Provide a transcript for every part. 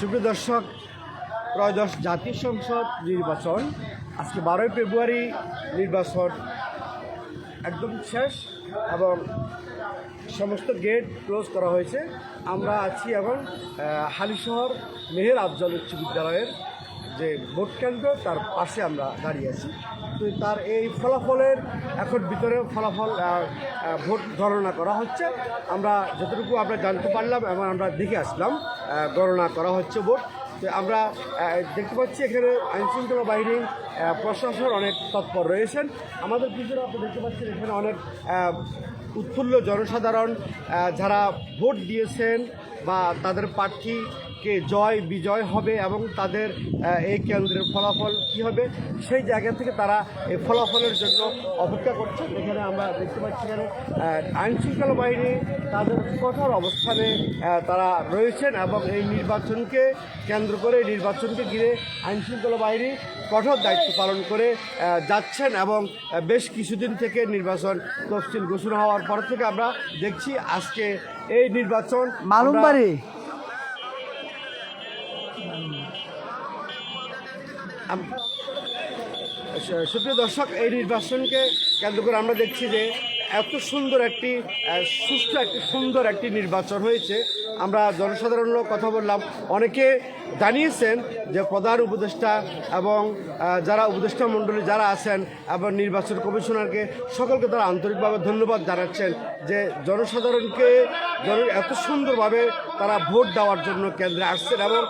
সুপ্রিয় দর্শক, ত্রয়োদশ জাতীয় সংসদ নির্বাচন আজকে 12ই ফেব্রুয়ারি নির্বাচন একদম শেষ এবং সমস্ত গেট ক্লোজ করা হয়েছে। আমরা আছি এখন হালিশহর মেহের আফজাল উচ্চ বিদ্যালয়ের যে ভোট কেন্দ্র তার পাশে আমরা দাঁড়িয়ে আছি। তো তার এই ফলাফলের এখন ভিতরে ফলাফল ভোট গণনা করা হচ্ছে। আমরা যতটুকু আমরা জানতে পারলাম এবং আমরা দেখে আসলাম গণনা করা হচ্ছে ভোট। তো আমরা দেখতে পাচ্ছি এখানে আইনশৃঙ্খলা বাহিনী প্রশাসন অনেক তৎপর রয়েছেন। আমাদের পিছনে আপনি দেখতে পাচ্ছেন এখানে অনেক উৎফুল্ল জনসাধারণ যারা ভোট দিয়েছেন বা তাদের প্রার্থীকে জয় বিজয় হবে এবং তাদের এই কেন্দ্রের ফলাফল কী হবে সেই জায়গা থেকে তারা এই ফলাফলের জন্য অপেক্ষা করছেন। এখানে আমরা দেখতে পাচ্ছি এখানে আইনশৃঙ্খলা বাহিনী তাদের কঠোর অবস্থানে তারা রয়েছেন এবং এই নির্বাচনকে কেন্দ্র করে নির্বাচনকে ঘিরে আইনশৃঙ্খলা বাহিনী কঠোর দায়িত্ব পালন করে যাচ্ছেন এবং বেশ কিছুদিন থেকে নির্বাচন তফসিল ঘোষণা হওয়ার পর থেকে আমরা দেখছি আজকে এই নির্বাচন মালুমবাড়ি সুপ্রিয় দর্শক, এই নির্বাচনকে কেন্দ্র করে আমরা দেখছি যে এত সুন্দর একটি সুন্দর একটি নির্বাচন হয়েছে। আমরা জনসাধারণের কথা বললাম, অনেকে জানিয়েছেন যে প্রধান উপদেষ্টা এবং যারা উপদেষ্টা মণ্ডলী যারা আছেন এবং নির্বাচন কমিশনারকে সকলকে তারা আন্তরিকভাবে ধন্যবাদ জানাচ্ছেন যে জনসাধারণকে এত সুন্দরভাবে তারা ভোট দেওয়ার জন্য কেন্দ্রে আসছেন এবং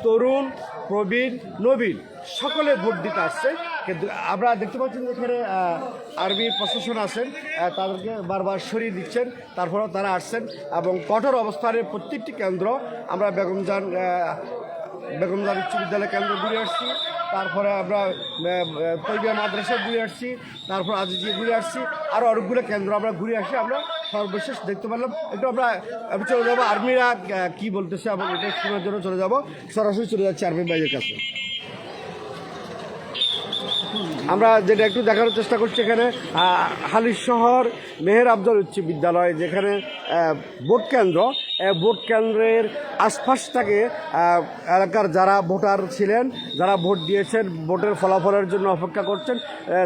তরুণ প্রবীণ নবীন সকলে ভোট দিতে আসছে। কিন্তু আমরা দেখতে পাচ্ছি যে এখানে আর্মি প্রশাসন আছেন, তাদেরকে বারবার সরিয়ে দিচ্ছেন, তারপরেও তারা আসছেন এবং কঠোর অবস্থানে প্রত্যেকটি কেন্দ্র আমরা বেগমজান উচ্চ বিদ্যালয় কেন্দ্র ঘুরে আসছি, তারপরে আমরা তৈবা মাদ্রাসা ঘুরে আসছি, তারপর আজিজিয়া ঘুরে আসছি, আরও অনেকগুলো কেন্দ্র আমরা ঘুরে আসি। আমরা সর্বশেষ দেখতে পারলাম একটু আমরা চলে যাবো আর্মিরা কি বলতেছে এবং এটা শোনার জন্য চলে যাব, সরাসরি চলে যাচ্ছি আর্মি ভাইয়ের কাছে। আমরা যেটা একটু দেখানোর চেষ্টা করছি এখানে হালিশহর মেহের আফজাল উচ্চ বিদ্যালয় যেখানে ভোট কেন্দ্র, ভোট কেন্দ্রের আশপাশটাকে এলাকার যারা ভোটার ছিলেন, যারা ভোট দিয়েছেন, ভোটের ফলাফলের জন্য অপেক্ষা করছেন,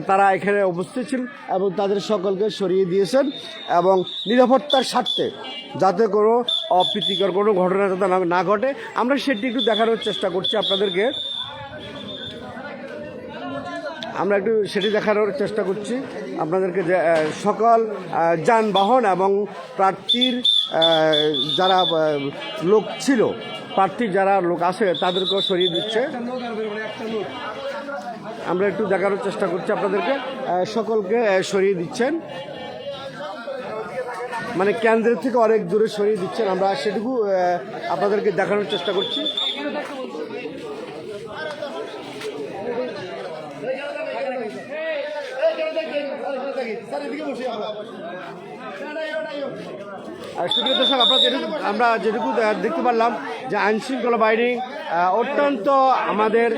তারা এখানে উপস্থিত ছিলেন এবং তাদের সকলকে সরিয়ে দিয়েছেন এবং নিরাপত্তার স্বার্থে যাতে কোনো অপ্রীতিকর কোনো ঘটনা যাতে না ঘটে আমরা সেটি একটু দেখানোর চেষ্টা করছি আপনাদেরকে। আমরা একটু সেটি দেখানোর চেষ্টা করছি আপনাদেরকে যে সকল যানবাহন এবং প্রার্থীর যারা লোক ছিল, প্রার্থীর যারা লোক আছে তাদেরকেও সরিয়ে দিচ্ছে। আমরা একটু দেখানোর চেষ্টা করছি আপনাদেরকে, সকলকে সরিয়ে দিচ্ছেন, মানে কেন্দ্রের থেকে অনেক দূরে সরিয়ে দিচ্ছেন। আমরা সেটুকু আপনাদেরকে দেখানোর চেষ্টা করছি। সুপ্রিয় দর্শক, আমরা যেটুকু দেখতে পারলাম যে আইনশৃঙ্খলা বাহিনী অত্যন্ত আমাদের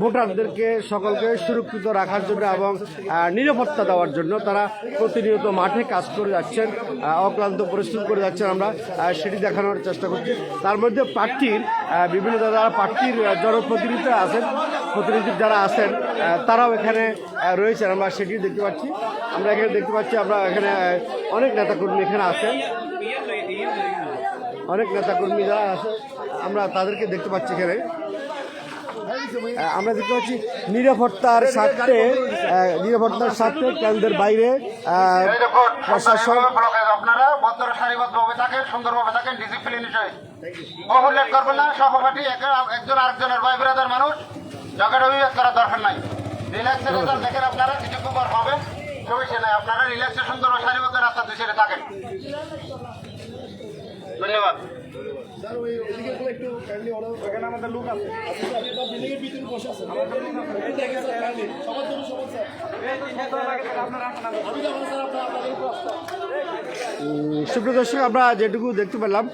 ভোটারদেরকে সকলকে সুরক্ষিত রাখার জন্য এবং নিরাপত্তা দেওয়ার জন্য তারা প্রতিনিয়ত মাঠে কাজ করে যাচ্ছেন, অক্লান্ত পরিশ্রম করে যাচ্ছেন। আমরা সেটি দেখানোর চেষ্টা করছি। তার মধ্যে প্রার্থীর বিভিন্ন যারা প্রার্থীর জনপ্রতিনিধি আছেন, প্রতিনিধি যারা আছেন তারাও এখানে রয়েছেন, আমরা সেটি দেখতে পাচ্ছি। আমরা এখানে দেখতে পাচ্ছি আমরা এখানে অনেক নেতাকর্মী এখানে আছেন, অনেক নেতাকর্মী যারা আছে আমরা তাদেরকে দেখতে পাচ্ছি। এখানে আমরা দেখতে পাচ্ছি নিরাপত্তার স্বার্থে কেন্দ্রের বাইরে প্রশাসন আপনারা সারিবদ্ধভাবে থাকেন, সুন্দরভাবে থাকেন, ডিসিপ্লিন ওভারলেট করবেন না। সহপাঠী একজন আরেকজনের ভাই বিরাদার মানুষ ঝগড়া বিভেদ করার দরকার নাই। রিল্যাক্সের রেজাল্ট দেখেন আপনারা কিছুক্ষণ পর পাবেন, সমস্যা নাই। আপনারা রিল্যাক্সে সুন্দর সারিবদ্ধ রাস্তা দুই সাইডে থাকেন। ধন্যবাদ। আমাদের লোক আছে। সুপ্রিয় দর্শক, আমরা যেটুকু দেখতে পেলাম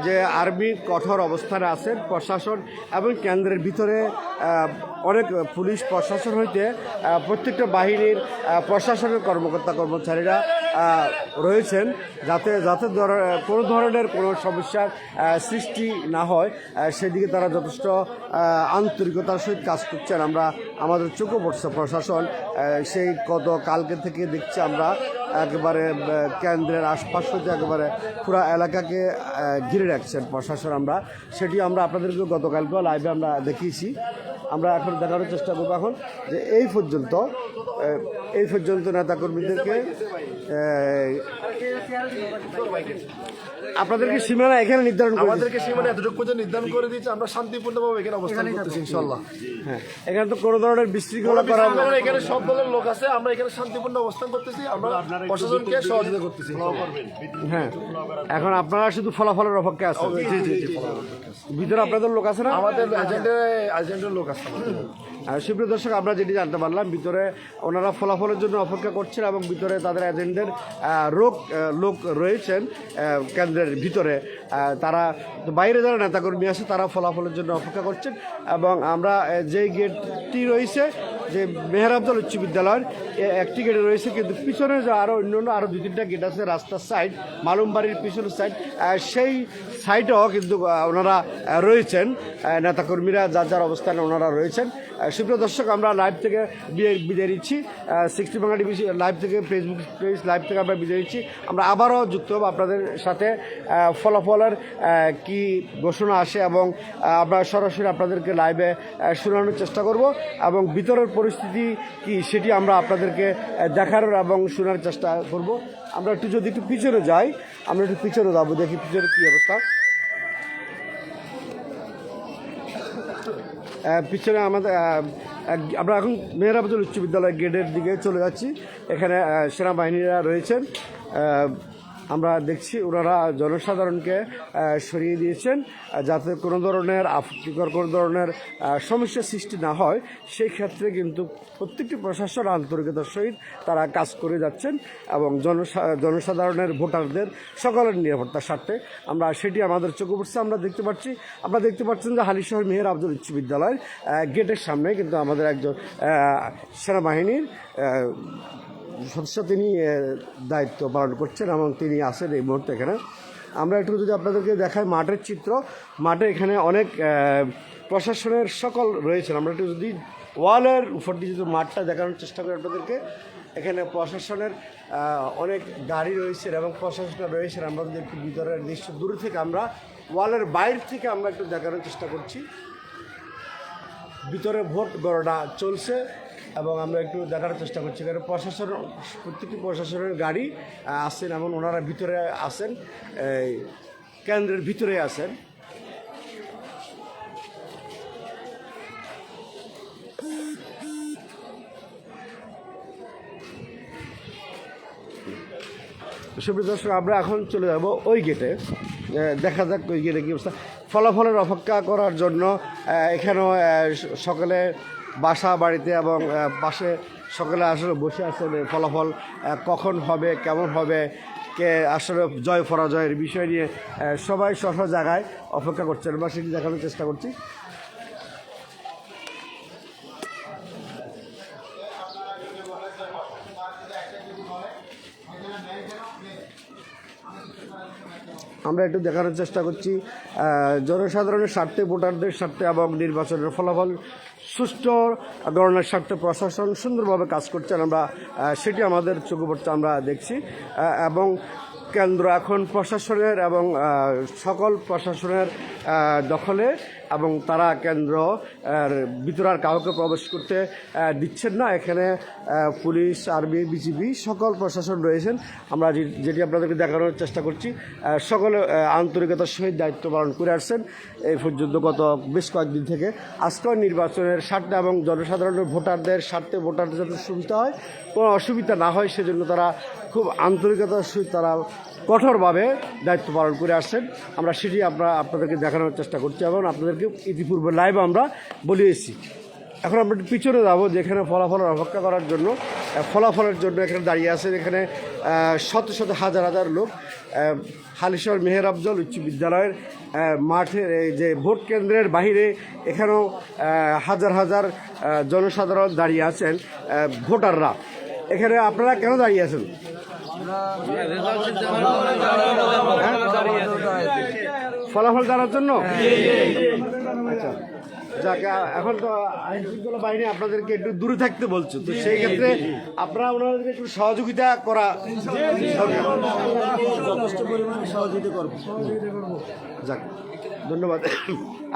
যে আর্মির কঠোর অবস্থানে আছেন প্রশাসন এবং কেন্দ্রের ভিতরে অনেক পুলিশ প্রশাসন হইতে প্রত্যেকটা বাহিনীর প্রশাসনের কর্মকর্তা কর্মচারীরা রয়েছেন যাতে যাতে কোনো ধরনের কোনো সমস্যার সৃষ্টি না হয় সেদিকে তারা যথেষ্ট আন্তরিকতার সহিত কাজ করছেন। আমরা আমাদের চোখে পড়ছে প্রশাসন সেই কালকে থেকে দেখছি আমরা একেবারে কেন্দ্রের আশপাশ হতে একেবারে পুরো এলাকাকে ঘিরে রাখছেন প্রশাসন। আমরা সেটি আমরা আপনাদেরকে গতকালকেও লাইভে আমরা দেখিয়েছি। আমরা এখন দেখানোর চেষ্টা করবো এখন যে এই পর্যন্ত নেতাকর্মীদেরকে আপনাদেরকে সীমানা এখানে নির্ধারণ করে আমাদেরকে সীমানা এতটুকু পর্যন্ত নির্ধারণ করে দিয়েছে, আমরা শান্তিপূর্ণভাবে এখানে অবস্থান করতেছি ইনশাআল্লাহ। হ্যাঁ, এখানে তো কোনো ধরনের বিশৃঙ্খলা করা এখানে সব দলের লোক আছে, আমরা এখানে শান্তিপূর্ণ অবস্থান করতেছি, আমরা প্রশাসনকে সহযোগিতা করতেছি। হ্যাঁ, এখন আপনারা শুধু ফলাফলের অপেক্ষায় আছেন। ভিতরে আপনাদের লোক আছে না? আমাদের এজেন্টের লোক আছে। সুপ্রিয় দর্শক, আমরা যেটি জানতে পারলাম ভিতরে ওনারা ফলাফলের জন্য অপেক্ষা করছেন এবং ভিতরে তাদের এজেন্টের লোক রয়েছেন কেন্দ্রের ভিতরে। তারা বাইরে যারা নেতাকর্মী আছে তারা ফলাফলের জন্য অপেক্ষা করছেন এবং আমরা যে গেটটি রয়েছে যে মেহের আফজাল উচ্চ বিদ্যালয়ের একটি গেটে রয়েছে, কিন্তু পিছনে যে আরও অন্যান্য আরও 2-3টা গেট আছে রাস্তার সাইড, মালুমবাড়ির পিছনের সাইড, সেই সাইডেও কিন্তু ওনারা রয়েছেন নেতাকর্মীরা যার অবস্থানে ওনারা রয়েছেন। সুপ্রিয় দর্শক, আমরা লাইভ থেকে বিদায় নিচ্ছি। 60 বাংলা টিভি লাইভ থেকে, ফেসবুক পেজ লাইভ থেকে আমরা বিদায় নিচ্ছি। আমরা আবারও যুক্ত হব আপনাদের সাথে ফলাফলের কি ঘোষণা আসে এবং আমরা সরাসরি আপনাদেরকে লাইভে শোনানোর চেষ্টা করব এবং ভিতরের পরিস্থিতি কি সেটি আমরা আপনাদেরকে দেখার এবং শোনার চেষ্টা করব। আমরা একটু যদি একটু পিছনে যাই, আমরা একটু পিছনে যাবো, দেখি পিছনে কী অবস্থা। পিছনে আমরা এখন মেহের আফজাল উচ্চ বিদ্যালয় গেটের দিকে চলে যাচ্ছি। এখানে সেনাবাহিনীরা রয়েছেন, আমরা দেখছি ওনারা জনসাধারণকে সরিয়ে দিয়েছেন যাতে কোনো ধরনের আপত্তিকর কোনো ধরনের সমস্যার সৃষ্টি না হয়। সেই ক্ষেত্রে কিন্তু প্রত্যেকটি প্রশাসন আন্তরিকতার সহিত তারা কাজ করে যাচ্ছেন এবং জনসাধারণের ভোটারদের সকলের নিরাপত্তার স্বার্থে আমরা সেটি আমাদের চোখে পড়ছে। আপনারা দেখতে পাচ্ছেন যে হালিশহর মেহের আফজাল উচ্চ বিদ্যালয়ের গেটের সামনে কিন্তু আমাদের একজন সেনাবাহিনীর সদস্য তিনি দায়িত্ব পালন করছেন এবং তিনি আছেন এই মুহূর্তে এখানে। আমরা একটু যদি আপনাদেরকে দেখাই মাঠের চিত্র, মাঠে এখানে অনেক প্রশাসনের সকল রয়েছেন। আমরা একটু যদি ওয়ালের উপর দিয়ে যদি মাঠটা দেখানোর চেষ্টা করি আপনাদেরকে, এখানে প্রশাসনের অনেক গাড়ি রয়েছে এবং প্রশাসন রয়েছেন। আমরা যদি একটু ভিতরের দৃশ্য দূর থেকে আমরা ওয়ালের বাইরে থেকে আমরা একটু দেখানোর চেষ্টা করছি। ভিতরে ভোট গণনা চলছে এবং আমরা একটু দেখার চেষ্টা করছি। কারণ প্রত্যেকটি প্রশাসনের গাড়ি আসছেন এবং ওনারা ভিতরে আছেন, কেন্দ্রের ভিতরে আছেন। সুপ্রিয় দর্শক, আমরা এখন চলে যাব ওই গেটে, দেখা যাক ওই গেটে কী অবস্থা। ফলাফলের অপেক্ষা করার জন্য এখানেও সকলে বাসা বাড়িতে এবং পাশে সকলে আসলে বসে আছেন। ফলাফল কখন হবে, কেমন হবে, কে আসলে জয় পরাজয়ের বিষয় নিয়ে সবাই সব জায়গায় অপেক্ষা করছেন বা সেটি দেখানোর চেষ্টা করছি। আমরা একটু দেখানোর চেষ্টা করছি জনসাধারণের স্বার্থে, ভোটারদের স্বার্থে এবং নির্বাচনের ফলাফল সুষ্ঠু গণনার স্বার্থে প্রশাসন সুন্দরভাবে কাজ করছেন। আমরা সেটি আমাদের চোখে পড়ছে, আমরা দেখছি। এবং কেন্দ্র এখন প্রশাসনের এবং সকল প্রশাসনের দখলে এবং তারা কেন্দ্র ভিতরে আর কাউকে প্রবেশ করতে দিচ্ছেন না। এখানে পুলিশ, আর্মি, বিজিবি সকল প্রশাসন রয়েছেন। আমরা যেটি আপনাদেরকে দেখানোর চেষ্টা করছি, সকলে আন্তরিকতার সহিত দায়িত্ব পালন করে আসছেন এই পর্যন্ত গত বেশ কয়েকদিন থেকে। আজকের নির্বাচনের স্বার্থে এবং জনসাধারণের ভোটারদের স্বার্থে, ভোটারদের যাতে সুবিধা হয়, কোনো অসুবিধা না হয় সেজন্য তারা খুব আন্তরিকতার সহিত তারা কঠোরভাবে দায়িত্ব পালন করে আসছেন। আমরা সেটি আপনাদেরকে দেখানোর চেষ্টা করছি এবং আপনাদেরকে ইতিপূর্বে লাইভে আমরা বলিয়েছি। এখন আমরা একটু পিছনে যাবো, যেখানে ফলাফলের অপেক্ষা করার জন্য, ফলাফলের জন্য এখানে দাঁড়িয়ে আছেন। এখানে শত শত হাজার হাজার লোক হালিশহর মেহের আফজাল উচ্চ বিদ্যালয়ের মাঠের এই যে ভোট কেন্দ্রের বাহিরে এখানেও হাজার হাজার জনসাধারণ দাঁড়িয়ে আছেন, ভোটাররা। এখানে আপনারা কেন দাঁড়িয়ে আছেন? ফলাফল জানার জন্য আচ্ছা যাকে এখন তো আইন শৃঙ্খলা বাহিনী আপনাদেরকে একটু দূরে থাকতে বলছে, তো সেই ক্ষেত্রে আপনারা ওনাদেরকে একটু সহযোগিতা করা যথেষ্ট পরিমাণে সহযোগিতা করবো। যাক ধন্যবাদ।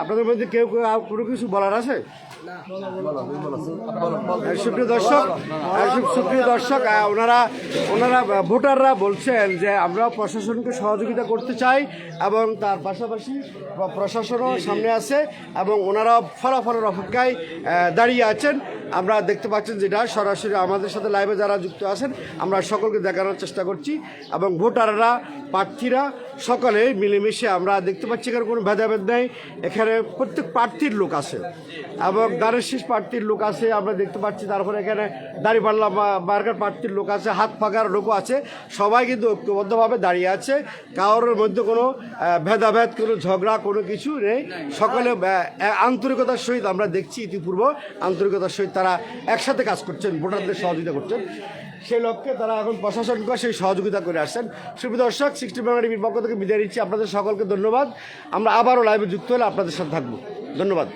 আপনাদের মধ্যে কেউ কেউ আর কোনো কিছু বলার আছে? সুপ্রিয় দর্শক ওনারা ভোটাররা বলছেন যে আমরা প্রশাসনকে সহযোগিতা করতে চাই এবং তার পাশাপাশি প্রশাসনও সামনে আছে এবং ওনারা ফলাফলের অপেক্ষায় দাঁড়িয়ে আছেন। আমরা দেখতে পাচ্ছেন যেটা সরাসরি আমাদের সাথে লাইভে যারা যুক্ত আছেন আমরা সকলকে দেখানোর চেষ্টা করছি এবং ভোটাররা প্রার্থীরা সকলে মিলেমিশে আমরা দেখতে পাচ্ছি এখানে কোনো ভেদাভেদ নেই। এখানে প্রত্যেক প্রার্থীর লোক আছে এবং দাঁড়ের শেষ প্রার্থীর লোক আছে আমরা দেখতে পাচ্ছি, তারপরে এখানে দাঁড়িপাল্লা মার্কার প্রার্থীর লোক আছে, হাত ফাঁকার লোকও আছে। সবাই কিন্তু ঐক্যবদ্ধভাবে দাঁড়িয়ে আছে, কারোর মধ্যে কোনো ভেদাভেদ কোনো ঝগড়া কোনো কিছু নেই। সকলে আন্তরিকতার সহিত আমরা দেখছি ইতিপূর্ব আন্তরিকতার সহিত তারা একসাথে কাজ করছেন, ভোটারদের সহযোগিতা করছেন। সেই লক্ষ্যে তারা এখন প্রশাসনকে সেই সহযোগিতা করে আসছেন। সুপ্রিয় দর্শক, 60 বাংলা টিভির পক্ষ থেকে বিদায় নিচ্ছি। আপনাদের সকলকে ধন্যবাদ। আমরা আবারও লাইভে যুক্ত হলে আপনাদের সাথে থাকবো। ধন্যবাদ।